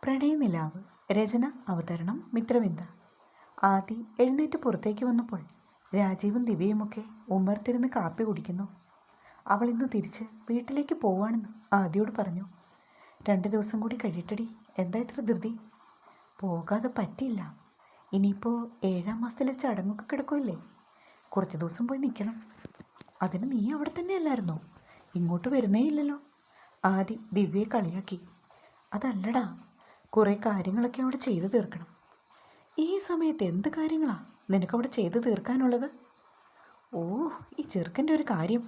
പ്രണയനിലാവ്. രചന അവതരണം മിത്രവിന്ദ. ആദി എഴുന്നേറ്റ് പുറത്തേക്ക് വന്നപ്പോൾ രാജീവും ദിവ്യയുമൊക്കെ ഉമ്മർത്തിരുന്ന് കാപ്പി കുടിക്കുന്നു. അവൾ ഇന്ന് തിരിച്ച് വീട്ടിലേക്ക് പോവാണെന്ന് ആദിയോട് പറഞ്ഞു. 2 ദിവസം കൂടി കഴിയട്ടടി, എന്താ ഇത്ര ധൃതി? പോകാതെ പറ്റില്ല. ഇനിയിപ്പോൾ 7-ാം മാസത്തിലെ ചടങ്ങൊക്കെ കിടക്കുമല്ലേ, കുറച്ച് ദിവസം പോയി നിൽക്കണം. അതിന് നീ അവിടെ തന്നെ അല്ലായിരുന്നോ? ഇങ്ങോട്ട് വരുന്നേ ഇല്ലല്ലോ. ആദി ദിവ്യയെ കളിയാക്കി. അതല്ലടാ, കുറേ കാര്യങ്ങളൊക്കെ അവിടെ ചെയ്തു തീർക്കണം. ഈ സമയത്ത് എന്ത് കാര്യങ്ങളാ നിനക്കവിടെ ചെയ്തു തീർക്കാനുള്ളത്? ഓ, ഈ ചെറുക്കൻ്റെ ഒരു കാര്യം,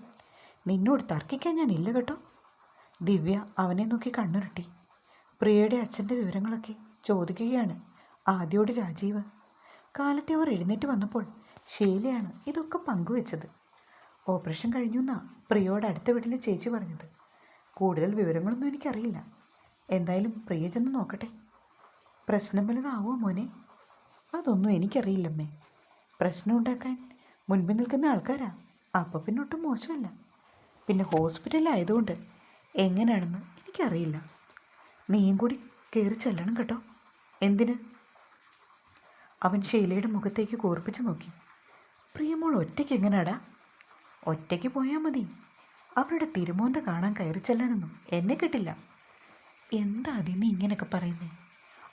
നിന്നോട് തർക്കിക്കാൻ ഞാനില്ല കേട്ടോ. ദിവ്യ അവനെ നോക്കി കണ്ണുരുട്ടി. പ്രിയയുടെ അച്ഛൻ്റെ വിവരങ്ങളൊക്കെ ചോദിക്കുകയാണ് ആദ്യോട് രാജീവ്. കാലത്തെ അവർ എഴുന്നേറ്റ് വന്നപ്പോൾ ഷീലയാണ് ഇതൊക്കെ പങ്കുവെച്ചത്. ഓപ്പറേഷൻ കഴിഞ്ഞു എന്നാ പ്രിയയോട് അടുത്ത വീട്ടിലെ ചേച്ചി പറഞ്ഞത്. കൂടുതൽ വിവരങ്ങളൊന്നും എനിക്കറിയില്ല. എന്തായാലും പ്രിയ ചെന്ന് നോക്കട്ടെ. പ്രശ്നം വലുതാവോ മോനെ? അതൊന്നും എനിക്കറിയില്ലമ്മേ. പ്രശ്നം ഉണ്ടാക്കാൻ മുൻപിൽ നിൽക്കുന്ന ആൾക്കാരാ. അപ്പോൾ പിന്നെ ഒട്ടും മോശമല്ല. പിന്നെ ഹോസ്പിറ്റലിലായതുകൊണ്ട് എങ്ങനെയാണെന്ന് എനിക്കറിയില്ല. നീയും കൂടി കയറി ചെല്ലണം കേട്ടോ. എന്തിന്? അവൻ ഷീലയുടെ മുഖത്തേക്ക് കൂർപ്പിച്ച് നോക്കി. പ്രിയമോൾ ഒറ്റയ്ക്ക് എങ്ങനെയാടാ? ഒറ്റയ്ക്ക് പോയാൽ മതി. അവരുടെ തിരുമോന്ത കാണാൻ കയറി ചെല്ലാനൊന്നും എന്നെ കിട്ടില്ല. എന്താ അതിന് ഇങ്ങനെയൊക്കെ പറയുന്നേ?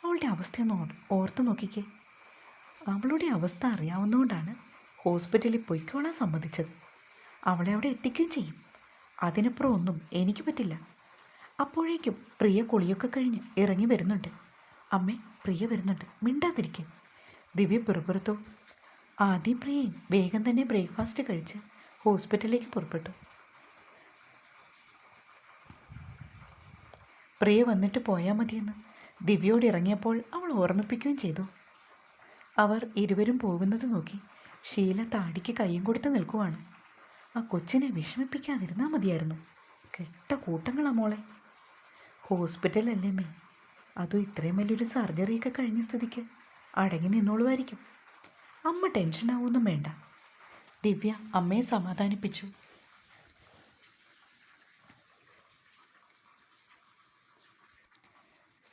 അവളുടെ അവസ്ഥയൊന്ന് ഓർത്ത് നോക്കിക്കേ. അവളുടെ അവസ്ഥ അറിയാവുന്നതുകൊണ്ടാണ് ഹോസ്പിറ്റലിൽ പൊയ്ക്കോളാൻ സമ്മതിച്ചത്. അവളെ അവിടെ എത്തിക്കുകയും ചെയ്യും. അതിനപ്പുറം ഒന്നും എനിക്ക് പറ്റില്ല. അപ്പോഴേക്കും പ്രിയ കുളിയൊക്കെ കഴിഞ്ഞ് ഇറങ്ങി വരുന്നുണ്ട്. അമ്മേ, പ്രിയ വരുന്നുണ്ട്, മിണ്ടാതിരിക്കും. ദിവ്യ പിറുപിറുത്തു. ആദ്യം പ്രിയയും വേഗം തന്നെ ബ്രേക്ക്ഫാസ്റ്റ് കഴിച്ച് ഹോസ്പിറ്റലിലേക്ക് പുറപ്പെട്ടു. പ്രിയ വന്നിട്ട് പോയാൽ മതിയെന്ന് ദിവ്യയോട് ഇറങ്ങിയപ്പോൾ അവൾ ഓർമ്മിപ്പിക്കുകയും ചെയ്തു. അവർ ഇരുവരും പോകുന്നത് നോക്കി ഷീല താടിക്ക് കയ്യും കൊടുത്ത് നിൽക്കുവാണ്. ആ കൊച്ചിനെ വിഷമിപ്പിക്കാതിരുന്നാൽ മതിയായിരുന്നു. കെട്ട കൂട്ടങ്ങളാ മോളെ. ഹോസ്പിറ്റലല്ലേ മേ, അതും ഇത്രയും വലിയൊരു സർജറിയൊക്കെ കഴിഞ്ഞ സ്ഥിതിക്ക് അടങ്ങി നിന്നോളുമായിരിക്കും. അമ്മ ടെൻഷനാവൊന്നും വേണ്ട. ദിവ്യ അമ്മയെ സമാധാനിപ്പിച്ചു.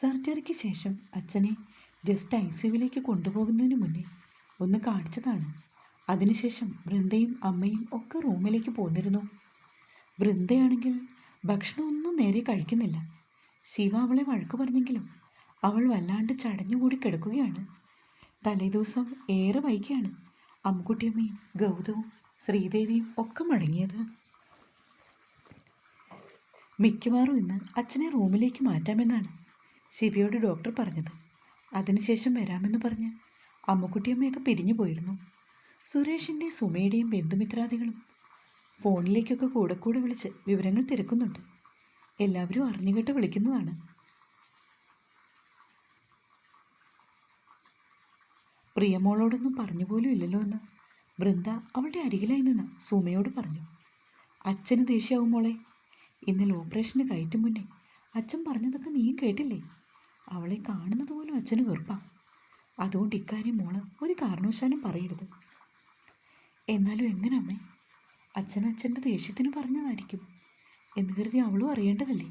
സർജറിക്ക് ശേഷം അച്ഛനെ ജസ്റ്റ് ICUവിലേക്ക് കൊണ്ടുപോകുന്നതിന് മുന്നേ ഒന്ന് കാണിച്ചതാണ്. അതിനുശേഷം വൃന്ദയും അമ്മയും ഒക്കെ റൂമിലേക്ക് പോന്നിരുന്നു. വൃന്ദയാണെങ്കിൽ ഭക്ഷണമൊന്നും നേരെ കഴിക്കുന്നില്ല. ശിവ അവളെ വഴക്കു പറഞ്ഞെങ്കിലും അവൾ വല്ലാണ്ട് ചടഞ്ഞുകൂടി കിടക്കുകയാണ്. തലേദിവസം ഏറെ വൈകിയാണ് അമ്മുക്കുട്ടിയമ്മയും ഗൗതവും ശ്രീദേവിയും ഒക്കെ മടങ്ങിയത്. മിക്കവാറും ഇന്ന് അച്ഛനെ റൂമിലേക്ക് മാറ്റാമെന്നാണ് ശിവയോട് ഡോക്ടർ പറഞ്ഞത്. അതിനുശേഷം വരാമെന്ന് പറഞ്ഞ് അമ്മുക്കുട്ടിയമ്മയൊക്കെ പിരിഞ്ഞു പോയിരുന്നു. സുരേഷിൻ്റെയും സുമയുടെയും ബന്ധുമിത്രാദികളും ഫോണിലേക്കൊക്കെ കൂടെ വിളിച്ച് വിവരങ്ങൾ തിരക്കുന്നുണ്ട്. എല്ലാവരും അറിഞ്ഞുകെട്ട് വിളിക്കുന്നതാണ്. പ്രിയമോളോടൊന്നും പറഞ്ഞു പോലും ഇല്ലല്ലോ എന്ന് വൃന്ദ അവളുടെ അരികിലായി നിന്ന് സുമയോട് പറഞ്ഞു. അച്ഛന് ദേഷ്യമാവും മോളെ. ഇന്നലെ ഓപ്പറേഷന് കയറ്റും മുന്നേ അച്ഛൻ പറഞ്ഞതൊക്കെ നീയും കേട്ടില്ലേ? അവളെ കാണുന്നത് പോലും അച്ഛന് വെറുപ്പാ. അതുകൊണ്ട് ഇക്കാര്യം മോള് ഒരു കാരണവശാലും പറയരുത്. എന്നാലും എങ്ങനെ അമ്മേ? അച്ഛൻ്റെ ദേഷ്യത്തിന് പറഞ്ഞതായിരിക്കും എന്ന് കരുതി അവളും അറിയേണ്ടതല്ലേ?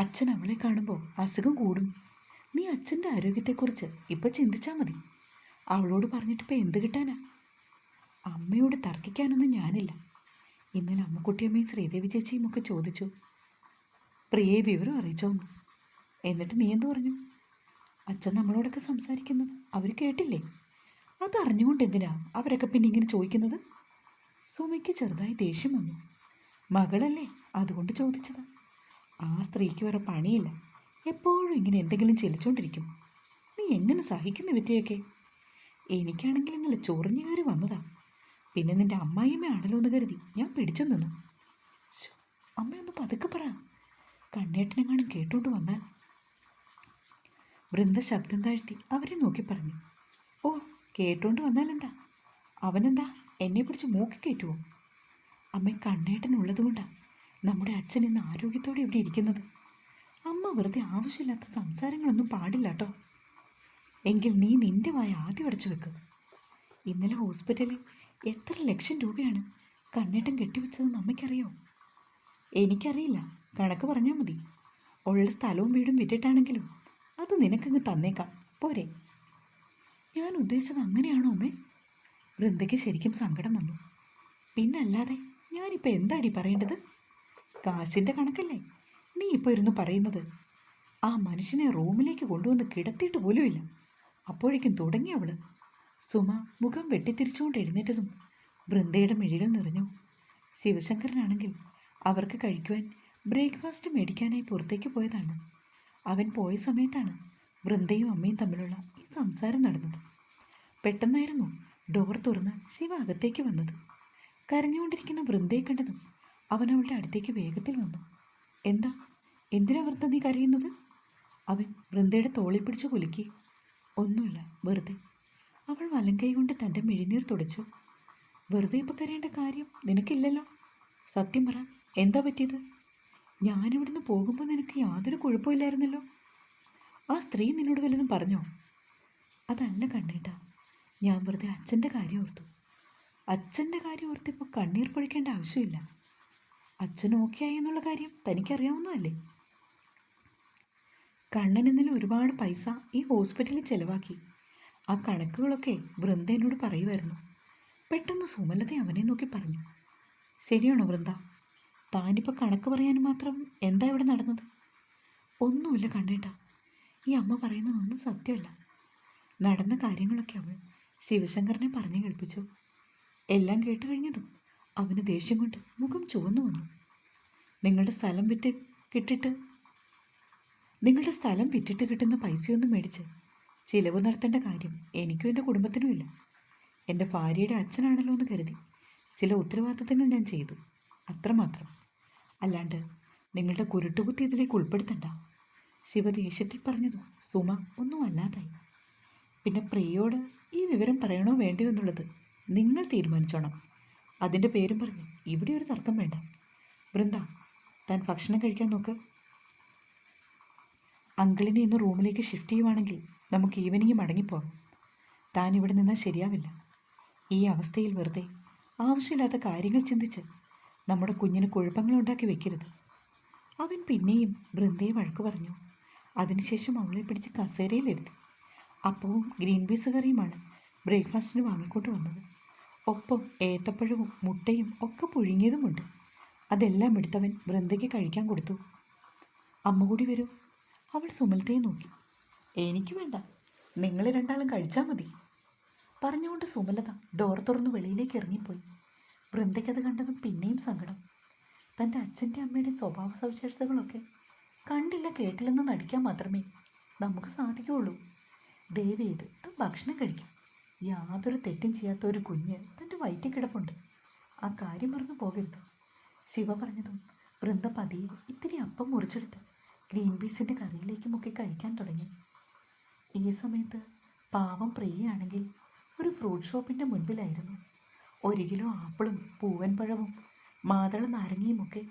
അച്ഛൻ അവളെ കാണുമ്പോൾ അസുഖം കൂടും. നീ അച്ഛൻ്റെ ആരോഗ്യത്തെക്കുറിച്ച് ഇപ്പം ചിന്തിച്ചാൽ മതി. അവളോട് പറഞ്ഞിട്ടിപ്പോൾ എന്ത് കിട്ടാനാ? അമ്മയോട് തർക്കിക്കാനൊന്നും ഞാനില്ല. ഇന്നലെ അമ്മുക്കുട്ടിയമ്മയും ശ്രീദേവി ചേച്ചിയും ഒക്കെ ചോദിച്ചു പ്രിയയെ വിവരം അറിയിച്ചോന്ന്. എന്നിട്ട് നീ എന്തു പറഞ്ഞു? അച്ഛൻ നമ്മളോടൊക്കെ സംസാരിക്കുന്നത് അവർ കേട്ടില്ലേ? അതറിഞ്ഞുകൊണ്ട് എന്തിനാ അവരൊക്കെ പിന്നെ ഇങ്ങനെ ചോദിക്കുന്നത്? സുമയ്ക്ക് ചെറുതായി ദേഷ്യം വന്നു. മകളല്ലേ, അതുകൊണ്ട് ചോദിച്ചതാ. ആ സ്ത്രീക്ക് വേറെ പണിയില്ല, എപ്പോഴും ഇങ്ങനെ എന്തെങ്കിലും ചെലിച്ചോണ്ടിരിക്കും. നീ എങ്ങനെ സഹിക്കുന്ന വിദ്യയൊക്കെ? എനിക്കാണെങ്കിൽ ഇന്നലെ ചൊറിഞ്ഞു കയറി വന്നതാ. പിന്നെ നിന്റെ അമ്മായിയമ്മയാണല്ലോ എന്ന് കരുതി ഞാൻ പിടിച്ചു നിന്നു. അമ്മയൊന്ന് പതുക്കെ പറ, കണ്ണേട്ടനെങ്ങാനും കേട്ടോണ്ട് വന്നാൽ. വൃന്ദ ശബ്ദം താഴ്ത്തി അവരെ നോക്കി പറഞ്ഞു. ഓ, കേട്ടോണ്ട് വന്നാലെന്താ? അവനെന്താ എന്നെ പിടിച്ച് മൂക്കി കയറ്റുമോ? അമ്മ, കണ്ണേട്ടനുള്ളതുകൊണ്ടാണ് നമ്മുടെ അച്ഛൻ ഇന്ന് ആരോഗ്യത്തോടെ ഇവിടെ ഇരിക്കുന്നത്. അമ്മ വെറുതെ ആവശ്യമില്ലാത്ത സംസാരങ്ങളൊന്നും പാടില്ല കേട്ടോ. എങ്കിൽ നീ നിന്റെ വായ ആദ്യം അടച്ചു വെക്ക്. ഇന്നലെ ഹോസ്പിറ്റലിൽ എത്ര ലക്ഷം രൂപയാണ് കണ്ണേട്ടൻ കെട്ടിവെച്ചതെന്ന് അമ്മയ്ക്കറിയോ? എനിക്കറിയില്ല, കണക്ക് പറഞ്ഞാൽ മതി. ഉള്ള സ്ഥലവും വീടും വിറ്റിട്ടാണെങ്കിലും അത് നിനക്കങ്ങ് തന്നേക്കാം, പോരെ? ഞാൻ ഉദ്ദേശിച്ചത് അങ്ങനെയാണോ അമ്മേ? വൃന്ദയ്ക്ക് ശരിക്കും സങ്കടം വന്നു. പിന്നല്ലാതെ ഞാനിപ്പോൾ എന്താടി പറയേണ്ടത്? കാശിൻ്റെ കണക്കല്ലേ നീ ഇപ്പോൾ ഇരുന്ന് പറയുന്നത്? ആ മനുഷ്യനെ റൂമിലേക്ക് കൊണ്ടുവന്ന് കിടത്തിയിട്ട് പോലുമില്ല. അപ്പോഴേക്കും തുടങ്ങി അവള്. സുമ മുഖം വെട്ടിത്തിരിച്ചുകൊണ്ട് എഴുന്നേറ്റതും വൃന്ദയുടെ മിഴികൾ നിറഞ്ഞു. ശിവശങ്കരനാണെങ്കിൽ അവർക്ക് കഴിക്കുവാൻ ബ്രേക്ക്ഫാസ്റ്റ് മേടിക്കാനായി പുറത്തേക്ക് പോയതാണ്. അവൻ പോയ സമയത്താണ് വൃന്ദയും അമ്മയും തമ്മിലുള്ള ഈ സംസാരം നടന്നത്. പെട്ടെന്നായിരുന്നു ഡോർ തുറന്ന് ശിവ അകത്തേക്ക് വന്നത്. കരഞ്ഞുകൊണ്ടിരിക്കുന്ന വൃന്ദയെ കണ്ടതും അവൻ അവളുടെ അടുത്തേക്ക് വേഗത്തിൽ വന്നു. എന്താ, എന്തിനാ വൃന്ദ നീ കരയുന്നത്? അവൻ വൃന്ദയുടെ തോളിൽ പിടിച്ച് കുലുക്കി. ഒന്നുമില്ല, വെറുതെ. അവൾ വലങ്കൈ കൊണ്ട് തൻ്റെ മിഴിനീർ തുടച്ചു. വെറുതെ ഇപ്പം കരയേണ്ട കാര്യം നിനക്കില്ലല്ലോ. സത്യം പറ, എന്താ പറ്റിയത്? ഞാനിവിടുന്ന് പോകുമ്പോൾ നിനക്ക് യാതൊരു കുഴപ്പമില്ലായിരുന്നല്ലോ. ആ സ്ത്രീ നിന്നോട് വല്ലതും പറഞ്ഞോ? അതല്ല കണ്ണേട്ടാ, ഞാൻ വെറുതെ അച്ഛൻ്റെ കാര്യം ഓർത്തു. അച്ഛൻ്റെ കാര്യം ഓർത്തിപ്പോൾ കണ്ണീർ പൊഴിക്കേണ്ട ആവശ്യമില്ല. അച്ഛൻ ഓക്കെ ആയി എന്നുള്ള കാര്യം തനിക്കറിയാവുന്നതല്ലേ? കണ്ണൻ ഇന്നലെ ഒരുപാട് പൈസ ഈ ഹോസ്പിറ്റലിൽ ചെലവാക്കി. ആ കണക്കുകളൊക്കെ വൃന്ദ എന്നോട് പറയുമായിരുന്നു. പെട്ടെന്ന് സുമലത അവനെ നോക്കി പറഞ്ഞു. ശരിയാണോ വൃന്ദ? താനിപ്പോൾ കണക്ക് പറയാൻ മാത്രം എന്താ ഇവിടെ നടന്നത്? ഒന്നുമില്ല കണ്ണേട്ടാ, ഈ അമ്മ പറയുന്നതൊന്നും സത്യമല്ല. നടന്ന കാര്യങ്ങളൊക്കെ അവൾ ശിവശങ്കരനെ പറഞ്ഞു കേൾപ്പിച്ചു. എല്ലാം കേട്ട് കഴിഞ്ഞതും അവന് ദേഷ്യം കൊണ്ട് മുഖം ചുവന്നു വന്നു. നിങ്ങളുടെ സ്ഥലം വിറ്റിട്ട് കിട്ടുന്ന പൈസയൊന്നും മേടിച്ച് ചിലവ് നടത്തേണ്ട കാര്യം എനിക്കും എൻ്റെ കുടുംബത്തിനും ഇല്ല. എൻ്റെ ഭാര്യയുടെ അച്ഛനാണല്ലോ എന്ന് കരുതി ചില ഉത്തരവാദിത്തങ്ങൾ ഞാൻ ചെയ്തു, അത്രമാത്രം. അല്ലാണ്ട് നിങ്ങളുടെ കുരുട്ടുകുത്തി ഇതിലേക്ക് ഉൾപ്പെടുത്തണ്ട. ശിവ ദേഷ്യത്തിൽ പറഞ്ഞതും സുമ ഒന്നും അല്ലാതായി. പിന്നെ പ്രിയോട് ഈ വിവരം പറയണോ വേണ്ടയോ എന്നുള്ളത് നിങ്ങൾ തീരുമാനിച്ചോണം. അതിൻ്റെ പേരും പറഞ്ഞ് ഇവിടെ ഒരു തർക്കം വേണ്ട. വൃന്ദ, താൻ ഭക്ഷണം കഴിക്കാൻ നോക്ക്. അങ്കിളിനെ ഇന്ന് റൂമിലേക്ക് ഷിഫ്റ്റ് ചെയ്യുവാണെങ്കിൽ നമുക്ക് ഈവനിങ് മടങ്ങിപ്പോകാം. താൻ ഇവിടെ നിന്നാൽ ശരിയാവില്ല. ഈ അവസ്ഥയിൽ വെറുതെ ആവശ്യമില്ലാത്ത കാര്യങ്ങൾ ചിന്തിച്ച് നമ്മുടെ കുഞ്ഞിന് കുഴപ്പങ്ങൾ ഉണ്ടാക്കി വെക്കരുത്. അവൻ പിന്നെയും വൃന്ദയെ വഴക്ക് പറഞ്ഞു. അതിനുശേഷം അവളെ പിടിച്ച് കസേരയിലിരുത്തി. അപ്പവും ഗ്രീൻ പീസ് കറിയുമാണ് ബ്രേക്ക്ഫാസ്റ്റിന് വാങ്ങിക്കൊണ്ട് വന്നത്. ഒപ്പം ഏത്തപ്പഴവും മുട്ടയും ഒക്കെ പുഴുങ്ങിയതുമുണ്ട്. അതെല്ലാം എടുത്തവൻ വൃന്ദയ്ക്ക് കഴിക്കാൻ കൊടുത്തു. അമ്മ കൂടി വരൂ. അവൾ സുമലതയെ നോക്കി. എനിക്ക് വേണ്ട, നിങ്ങൾ രണ്ടാളും കഴിച്ചാൽ മതി പറഞ്ഞുകൊണ്ട് സുമലത ഡോർ തുറന്ന് വെളിയിലേക്ക് ഇറങ്ങിപ്പോയി. വൃന്ദയ്ക്കത് കണ്ടതും പിന്നെയും സങ്കടം. തൻ്റെ അച്ഛൻ്റെ അമ്മയുടെ സ്വഭാവ സവിശേഷതകളൊക്കെ കണ്ടില്ല കേട്ടില്ലെന്ന് നടിക്കാൻ മാത്രമേ നമുക്ക് സാധിക്കുകയുള്ളൂ. ദയവേത് ഭക്ഷണം കഴിക്കാം. യാതൊരു തെറ്റും ചെയ്യാത്ത ഒരു കുഞ്ഞ് തൻ്റെ വയറ്റിൽ കിടപ്പുണ്ട്. ആ കാര്യം മറന്നു പോകരുത്. ശിവ പറഞ്ഞതും വൃന്ദ പതിയെ ഇത്തിരി അപ്പം മുറിച്ചെടുത്ത് ഗ്രീൻ പീസിൻ്റെ കറിയിലേക്ക് മുക്കി കഴിക്കാൻ തുടങ്ങി. ഈ സമയത്ത് പാവം പ്രിയയാണെങ്കിൽ ഒരു ഫ്രൂട്ട് ഷോപ്പിൻ്റെ മുൻപിലായിരുന്നു. 1 കിലോ ആപ്പിളും പൂവൻ പഴവും മാതള നാരങ്ങയുമൊക്കെ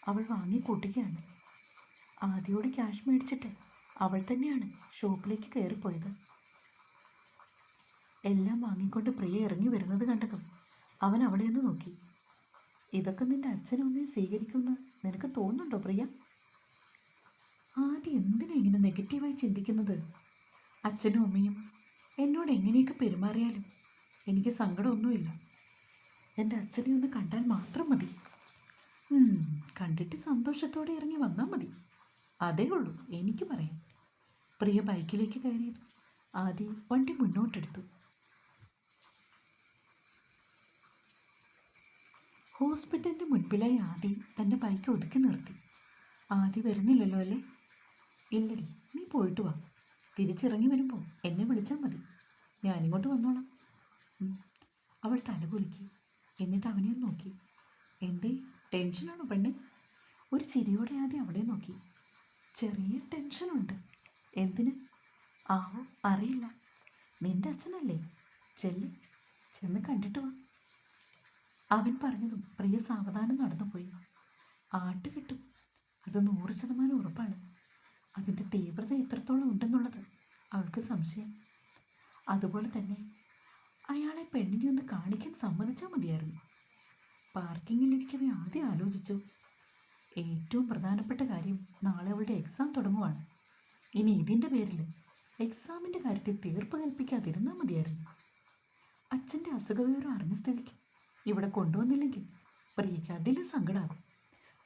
അവൾ വാങ്ങി കൂട്ടുകയാണ്. ആദ്യോട് ക്യാഷ് മേടിച്ചിട്ട് അവൾ തന്നെയാണ് ഷോപ്പിലേക്ക് കയറിപ്പോയത്. എല്ലാം വാങ്ങിക്കൊണ്ട് പ്രിയ ഇറങ്ങി വരുന്നത് കണ്ടതും അവൻ അവളെ ഒന്ന് നോക്കി. ഇതൊക്കെ നിന്റെ അച്ഛനും അമ്മയും സ്വീകരിക്കുമെന്ന് നിനക്ക് തോന്നുന്നുണ്ടോ പ്രിയ? ആദ്യം എന്തിനാ ഇങ്ങനെ നെഗറ്റീവായി ചിന്തിക്കുന്നത്? അച്ഛനും അമ്മയും എന്നോട് എങ്ങനെയൊക്കെ പെരുമാറിയാലും എനിക്ക് സങ്കടമൊന്നുമില്ല. എൻ്റെ അച്ഛനെ ഒന്ന് കണ്ടാൽ മാത്രം മതി. കണ്ടിട്ട് സന്തോഷത്തോടെ ഇറങ്ങി വന്നാൽ മതി. അതേ ഉള്ളൂ എനിക്ക് പറയാൻ. പ്രിയ ബൈക്കിലേക്ക് കയറിയതും ആദി വണ്ടി മുന്നോട്ടെടുത്തു. ഹോസ്പിറ്റലിൻ്റെ മുൻപിലായി ആദി തൻ്റെ ബൈക്ക് ഒതുക്കി നിർത്തി. ആദി വരുന്നില്ലല്ലോ അല്ലേ? ഇല്ലടി, നീ പോയിട്ട് വാ. തിരിച്ചിറങ്ങി വരുമ്പോൾ എന്നെ വിളിച്ചാൽ മതി, ഞാനിങ്ങോട്ട് വന്നോളാം. അവൾ തലകുലുക്കി. എന്നിട്ട് അവനെ നോക്കി. എന്തേ, ടെൻഷനാണോ പെണ്ണെ? ഒരു ചിരിയോടെ ആദ്യം അവളെ നോക്കി. ചെറിയ ടെൻഷനുണ്ട്. എന്തിന്? ആവോ അറിയില്ല. നിന്റെ അച്ഛനല്ലേ? ചെന്ന് കണ്ടിട്ട് വാ. അവൻ പറഞ്ഞതും പ്രിയ സാവധാനം നടന്നുപോയി. ആട്ട് കിട്ടും, അത് 100% ഉറപ്പാണ്. അതിൻ്റെ തീവ്രത എത്രത്തോളം ഉണ്ടെന്നുള്ളത് അവൾക്ക് സംശയം. അതുപോലെ തന്നെ അയാളെ പെണ്ണിനെ ഒന്ന് കാണിക്കാൻ സമ്മതിച്ചാൽ മതിയായിരുന്നു. പാർക്കിങ്ങിലിരിക്കവേ ആദ്യം ആലോചിച്ചു. ഏറ്റവും പ്രധാനപ്പെട്ട കാര്യം നാളെ അവളുടെ എക്സാം തുടങ്ങുവാണ്. ഇനി ഇതിൻ്റെ പേരിൽ എക്സാമിൻ്റെ കാര്യത്തിൽ തീർപ്പ് കൽപ്പിക്കാതിരുന്നാൽ മതിയായിരുന്നു. അച്ഛൻ്റെ അസുഖവിവരം അറിഞ്ഞ സ്ഥിതിക്ക് ഇവിടെ കൊണ്ടുവന്നില്ലെങ്കിൽ പ്രിയയ്ക്ക് അതിലും സങ്കടമാകും.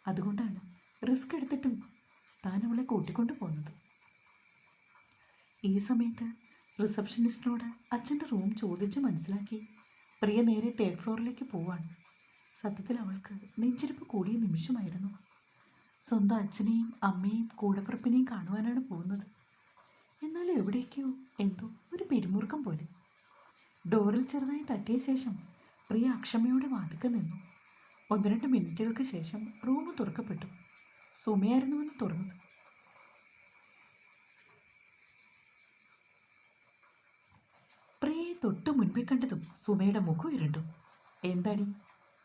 അതുകൊണ്ടാണ് റിസ്ക് എടുത്തിട്ടും താൻ അവളെ കൂട്ടിക്കൊണ്ടു പോകുന്നത്. ഈ സമയത്ത് റിസപ്ഷനിസ്റ്റിനോട് അച്ഛൻ്റെ റൂം ചോദിച്ച് മനസ്സിലാക്കി പ്രിയ നേരെ 3rd ഫ്ലോറിലേക്ക് പോവാണ്. സത്യത്തിൽ അവൾക്ക് നെഞ്ചിരിപ്പ് കൂടിയ നിമിഷമായിരുന്നു. സ്വന്തം അച്ഛനെയും അമ്മയെയും കൂടപ്പിറപ്പിനെയും കാണുവാനാണ് പോകുന്നത്. എന്നാൽ എവിടേക്കോ എന്തോ ഒരു പിരിമുറുക്കം പോലെ. ഡോറിൽ ചെറുതായി തട്ടിയ ശേഷം പ്രിയ അക്ഷമയോടെ വാതിൽക്കൽ നിന്നു. 1-2 മിനിറ്റുകൾക്ക് ശേഷം റൂം തുറക്കപ്പെട്ടു. സുമയായിരുന്നുവെന്ന് തുറന്നത്. പ്രിയയെ തൊട്ടു മുൻപിൽ കണ്ടതും സുമയുടെ മുഖം ഇരുണ്ടു. എന്താടി,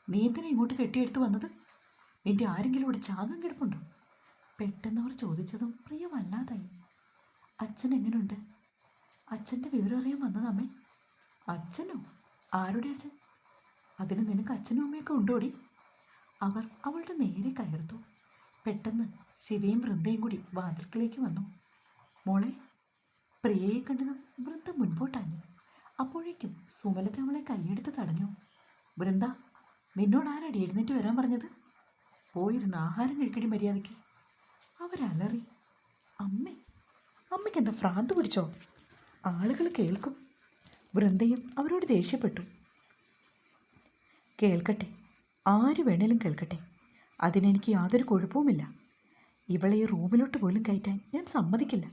നീ എന്തിനാ ഇങ്ങോട്ട് കെട്ടിയെടുത്ത് വന്നത്? നിന്റെ ആരെങ്കിലും ഇവിടെ ചാകാൻ കിടപ്പുണ്ടോ? പെട്ടെന്നവർ ചോദിച്ചതും പ്രിയ വല്ലാതായി. അച്ഛൻ എങ്ങനെയുണ്ട്? അച്ഛൻ്റെ വിവരം അറിയാൻ വന്നതമ്മേ. അച്ഛനോ? ആരുടെ അച്ഛൻ? അതിന് നിനക്ക് അച്ഛനും അമ്മയൊക്കെ ഉണ്ടോടി? അവർ അവളുടെ നേരെ കയർത്തു. പെട്ടെന്ന് ശിവയും വൃന്ദയും കൂടി വാതിൽക്കിലേക്ക് വന്നു. മോളെ. പ്രിയയെ കണ്ടതും വൃന്ദ മുൻപോട്ടാഞ്ഞു. അപ്പോഴേക്കും സുമലത അവളെ കൈയെടുത്ത് തടഞ്ഞു. വൃന്ദ, നിന്നോട് ആരാടി എഴുന്നേറ്റ് വരാൻ പറഞ്ഞത്? പോയിരുന്ന് ആഹാരം കഴിക്കടി മര്യാദയ്ക്ക്. അവരലറി. അമ്മേ, അമ്മയ്ക്ക് എന്താ ഭ്രാന്ത് പിടിച്ചോ? ആളുകൾ കേൾക്കും. വൃന്ദയും അവരോട് ദേഷ്യപ്പെട്ടു. കേൾക്കട്ടെ, ആര് വേണേലും കേൾക്കട്ടെ, അതിനെനിക്ക് യാതൊരു കുഴപ്പവുമില്ല. ഇവളെ ഈ റൂമിലോട്ട് പോലും കയറ്റാൻ ഞാൻ സമ്മതിക്കില്ല,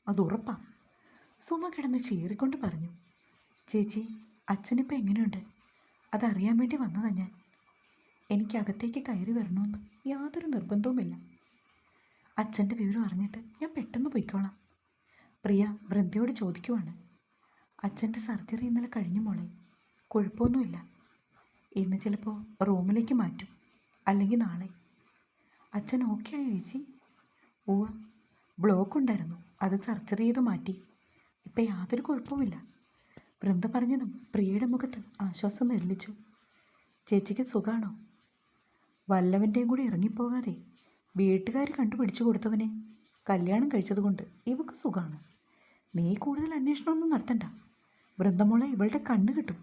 അത് ഉറപ്പാ. സുമ കിടന്ന് ചീറിക്കൊണ്ട് പറഞ്ഞു. ചേച്ചി, അച്ഛനിപ്പോൾ എങ്ങനെയുണ്ട്? അതറിയാൻ വേണ്ടി വന്നതാ ഞാൻ. എനിക്ക് അകത്തേക്ക് കയറി വരണമെന്ന് യാതൊരു നിർബന്ധവുമില്ല. അച്ഛൻ്റെ വിവരം അറിഞ്ഞിട്ട് ഞാൻ പെട്ടെന്ന് പൊയ്ക്കോളാം. പ്രിയ വൃന്ദയോട് ചോദിക്കുവാണ്. അച്ഛൻ്റെ സർജറി ഇന്നലെ കഴിഞ്ഞു മോളെ, കുഴപ്പമൊന്നുമില്ല. ഇന്ന് ചിലപ്പോൾ റൂമിലേക്ക് മാറ്റും, അല്ലെങ്കിൽ നാളെ. അച്ഛൻ ഓക്കെ ആയോ ചേച്ചി? ഓ, ബ്ലോക്ക് ഉണ്ടായിരുന്നു, അത് സർജറി ചെയ്ത് മാറ്റി. ഇപ്പം യാതൊരു കുഴപ്പവുമില്ല. വൃന്ദ പറഞ്ഞതും പ്രിയയുടെ മുഖത്ത് ആശ്വാസം നെല്ലിച്ചു. ചേച്ചിക്ക് സുഖമാണോ? വല്ലവൻ്റെയും കൂടി ഇറങ്ങിപ്പോകാതെ വീട്ടുകാർ കണ്ടുപിടിച്ചു കൊടുത്തവനെ കല്യാണം കഴിച്ചതുകൊണ്ട് ഇവക്ക് സുഖമാണ്. നീ കൂടുതൽ അന്വേഷണമൊന്നും നടത്തണ്ട. വൃന്ദമോളെ ഇവളുടെ കണ്ണ് കിട്ടും.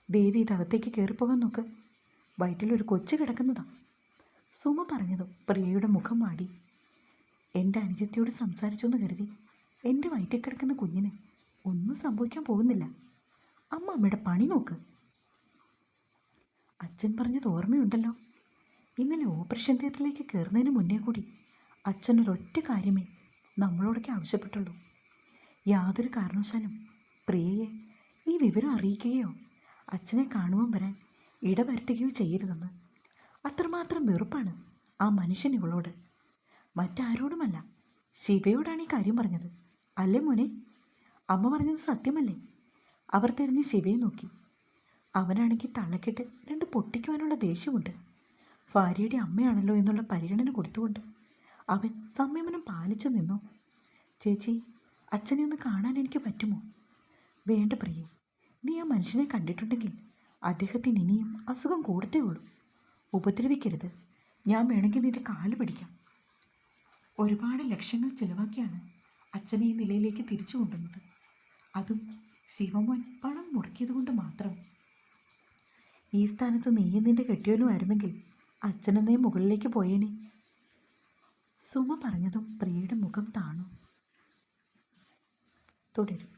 ദേവി ഇതകത്തേക്ക് കയറിപ്പോകാൻ നോക്ക്. വയറ്റിലൊരു കൊച്ചു കിടക്കുന്നതാ. സുമ പറഞ്ഞതും പ്രിയയുടെ മുഖം വാടി. എൻ്റെ അനുജത്തിയോട് സംസാരിച്ചൊന്ന് കരുതി എൻ്റെ വയറ്റിൽ കിടക്കുന്ന കുഞ്ഞിന് ഒന്നും സംഭവിക്കാൻ പോകുന്നില്ല. അമ്മ അമ്മയുടെ പണി നോക്ക്. അച്ഛൻ പറഞ്ഞത് ഓർമ്മയുണ്ടല്ലോ. ഇന്നലെ ഓപ്പറേഷൻ തിയേറ്ററിലേക്ക് കയറുന്നതിന് മുന്നേ കൂടി അച്ഛനൊരൊറ്റ കാര്യമേ നമ്മളോടൊക്കെ ആവശ്യപ്പെട്ടുള്ളൂ. യാതൊരു കാരണവശാലും പ്രിയയെ ഈ വിവരം അറിയിക്കുകയോ അച്ഛനെ കാണുവാൻ വരാൻ ഇടവരുത്തുകയോ ചെയ്യരുതെന്ന്. അത്രമാത്രം വെറുപ്പാണ് ആ മനുഷ്യൻ ഇവളോട്. മറ്റാരോടുമല്ല, ശിവയോടാണ് ഈ കാര്യം പറഞ്ഞത്. അല്ലേ മോനെ? അമ്മ പറഞ്ഞത് സത്യമല്ലേ? അവർ തിരിഞ്ഞ് ശിവയെ നോക്കി. അവനാണെങ്കിൽ തള്ളക്കിട്ട് 2 പൊട്ടിക്കുവാനുള്ള ദേഷ്യമുണ്ട്. ഭാര്യയുടെ അമ്മയാണല്ലോ എന്നുള്ള പരിഗണന കൊടുത്തുകൊണ്ട് അവൻ സംയമനം പാലിച്ചു നിന്നു. ചേച്ചി, അച്ഛനെ ഒന്ന് കാണാൻ എനിക്ക് പറ്റുമോ? വേണ്ട പ്രിയേ, നീ ആ മനുഷ്യനെ കണ്ടിട്ടുണ്ടെങ്കിൽ അദ്ദേഹത്തിന് ഇനിയും അസുഖം കൂടത്തേ ഉള്ളൂ. ഉപദ്രവിക്കരുത്. ഞാൻ വേണമെങ്കിൽ നിന്റെ കാല് പിടിക്കാം. ഒരുപാട് ലക്ഷങ്ങൾ ചിലവാക്കിയാണ് അച്ഛനെ ഈ നിലയിലേക്ക് തിരിച്ചു കൊണ്ടുവന്നത്. അതും ശിവമോൻ പണം മുടക്കിയത് കൊണ്ട് മാത്രം. ഈ സ്ഥാനത്ത് നീയും നിന്റെ കെട്ടിയവനും ആയിരുന്നെങ്കിൽ അച്ഛനെന്നേ മുകളിലേക്ക് പോയേനെ. സുമ പറഞ്ഞതും പ്രിയയുടെ മുഖം താണു. തുടരും.